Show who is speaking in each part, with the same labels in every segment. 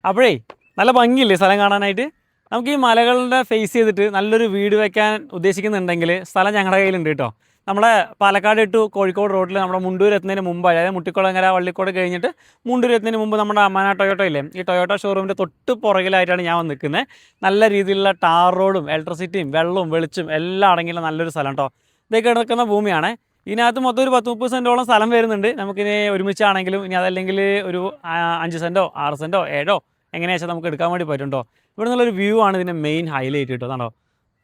Speaker 1: അപ്പോഴേ നല്ല ഭംഗിയില്ലേ സ്ഥലം കാണാനായിട്ട്. നമുക്ക് ഈ മലകളുടെ ഫേസ് ചെയ്തിട്ട് നല്ലൊരു വീട് വെക്കാൻ ഉദ്ദേശിക്കുന്നുണ്ടെങ്കിൽ സ്ഥലം ഞങ്ങളുടെ കയ്യിലുണ്ട് കേട്ടോ. നമ്മുടെ പാലക്കാട് ടു കോഴിക്കോട് റോഡിൽ നമ്മുടെ മുണ്ടൂർ എത്തുന്നതിന് മുമ്പ്, അതായത് മുട്ടിക്കുളങ്ങര വള്ളിക്കോട് കഴിഞ്ഞിട്ട് മുണ്ടൂർ എത്തുന്നതിന് മുമ്പ് നമ്മുടെ അമ്മാന ടൊയോട്ടോ ഇല്ലേ, ഈ ടൊയോട്ടോ ഷോറൂമിൻ്റെ തൊട്ട് പുറകിലായിട്ടാണ് ഞാൻ വന്ന് നിൽക്കുന്നത്. നല്ല രീതിയിലുള്ള ടാർ റോഡും ഇലക്ട്രിസിറ്റിയും വെള്ളവും വെളിച്ചും എല്ലാം അടങ്ങിയുള്ള നല്ലൊരു സ്ഥലം കേട്ടോ. ഇതൊക്കെ കിടക്കുന്ന ഭൂമിയാണ്. ഇതിനകത്ത് മൊത്തം ഒരു 10-30 സെൻറ്റോളം സ്ഥലം വരുന്നുണ്ട്. നമുക്കിനി ഒരുമിച്ചാണെങ്കിലും ഇനി അതല്ലെങ്കിൽ ഒരു 5 സെൻറ്റോ 6 സെൻറ്റോ 7 എങ്ങനെയാ വെച്ചാൽ നമുക്ക് എടുക്കാൻ വേണ്ടി പറ്റുണ്ടോ. ഇവിടെ നിന്നുള്ളൊരു വ്യൂ ആണ് ഇതിൻ്റെ മെയിൻ ഹൈലൈറ്റ് കേട്ടോ. കണ്ടോ,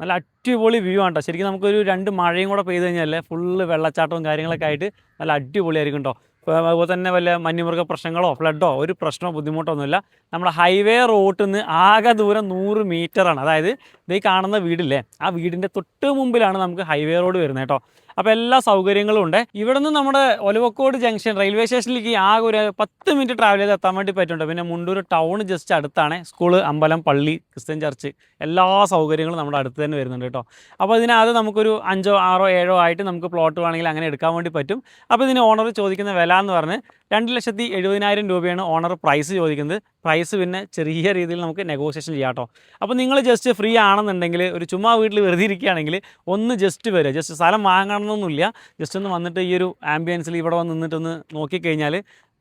Speaker 1: നല്ല അടിപൊളി വ്യൂ ആണ് കേട്ടോ. ശരിക്കും നമുക്കൊരു 2 മഴയും കൂടെ പെയ്ത് കഴിഞ്ഞാൽ ഫുള്ള് വെള്ളച്ചാട്ടവും കാര്യങ്ങളൊക്കെ ആയിട്ട് നല്ല അടിപൊളിയായിരിക്കും കേട്ടോ. അതുപോലെ തന്നെ വല്ല വന്യമൃഗ പ്രശ്നങ്ങളോ ഫ്ലഡോ ഒരു പ്രശ്നമോ ബുദ്ധിമുട്ടോ ഒന്നുമില്ല. നമ്മുടെ ഹൈവേ റോട്ടിൽ നിന്ന് ആകെ ദൂരം 100 മീറ്ററാണ്. അതായത് ഈ കാണുന്ന വീടില്ലേ, ആ വീടിൻ്റെ തൊട്ട് മുമ്പിലാണ് നമുക്ക് ഹൈവേ റോഡ് വരുന്നത് കേട്ടോ. അപ്പോൾ എല്ലാ സൗകര്യങ്ങളും ഉണ്ട്. ഇവിടെ നിന്ന് നമ്മുടെ ഒലവക്കോട് ജംഗ്ഷൻ റെയിൽവേ സ്റ്റേഷനിലേക്ക് ആകെ ഒരു 10 മിനിറ്റ് ട്രാവൽ ചെയ്ത് എത്താൻ വേണ്ടി പറ്റുന്നുണ്ട്. പിന്നെ മുണ്ടൂർ ടൗൺ ജസ്റ്റ് അടുത്താണ്. സ്കൂള്, അമ്പലം, പള്ളി, ക്രിസ്ത്യൻ ചർച്ച് എല്ലാ സൗകര്യങ്ങളും നമ്മുടെ അടുത്ത് തന്നെ വരുന്നുണ്ട് കേട്ടോ. അപ്പോൾ ഇതിനകത്ത് നമുക്കൊരു 5, 6, 7 ആയിട്ട് നമുക്ക് പ്ലോട്ട് വേണമെങ്കിൽ അങ്ങനെ എടുക്കാൻ വേണ്ടി പറ്റും. അപ്പോൾ ഇതിന് ഓണർ ചോദിക്കുന്ന വില എന്ന് പറഞ്ഞ് 2,70,000 രൂപയാണ് ഓണർ പ്രൈസ് ചോദിക്കുന്നത്. പ്രൈസ് പിന്നെ ചെറിയ രീതിയിൽ നമുക്ക് നെഗോഷിയേഷൻ ചെയ്യാം കേട്ടോ. അപ്പോൾ നിങ്ങൾ ജസ്റ്റ് ഫ്രീ ആണെന്നുണ്ടെങ്കിൽ ഒരു ചുമ്മാ വീട്ടിൽ വെറുതെ ഇരിക്കുകയാണെങ്കിൽ ഒന്ന് ജസ്റ്റ് വരിക. ജസ്റ്റ് സ്ഥലം വാങ്ങണമെന്നൊന്നുമില്ല, ജസ്റ്റ് ഒന്ന് വന്നിട്ട് ഈ ഒരു ആംബിയൻസിൽ ഇവിടെ വന്ന് നിന്നിട്ടൊന്ന് നോക്കിക്കഴിഞ്ഞാൽ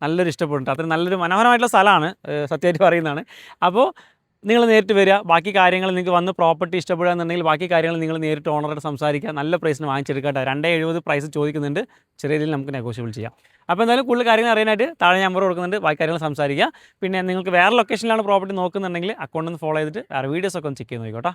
Speaker 1: നല്ലൊരു ഇഷ്ടപ്പെടുന്നുണ്ട്. അത്ര നല്ലൊരു മനോഹരമായിട്ടുള്ള സ്ഥലമാണ്, സത്യമായിട്ട് പറയുന്നതാണ്. അപ്പോൾ നിങ്ങൾ നേരിട്ട് വരിക. ബാക്കി കാര്യങ്ങൾ നിങ്ങൾക്ക് വന്ന് പ്രോപ്പർട്ടി ഇഷ്ടപ്പെടുകയെന്നുണ്ടെങ്കിൽ ബാക്കി കാര്യങ്ങൾ നിങ്ങൾ നേരിട്ട് ഓണറായിട്ട് സംസാരിക്കുക. നല്ല പ്രൈസിന് വാങ്ങിച്ചെടുക്കട്ടെ. 270 പ്രൈസ് ചോദിക്കുന്നുണ്ട്, ചെറിയ രീതിയിൽ നമുക്ക് നെഗോഷ്യബിൾ ചെയ്യാം. അപ്പോൾ എന്തായാലും കൂടുതൽ കാര്യങ്ങൾ അറിയാനായിട്ട് താഴെ നമ്പർ കൊടുക്കുന്നുണ്ട്, ബാക്കി കാര്യങ്ങൾ സംസാരിക്കുക. പിന്നെ നിങ്ങൾക്ക് വേറെ ലൊക്കേഷനിലാണ് പ്രോപ്പർട്ടി നോക്കുന്നുണ്ടെങ്കിൽ അക്കൗണ്ടിൽ നിന്ന് ഫോളോ ചെയ്തിട്ട് വേറെ വീഡിയോസൊക്കെ ഒന്ന് ചെക്ക് ചെയ്ത് നോക്കിക്കോട്ടോ.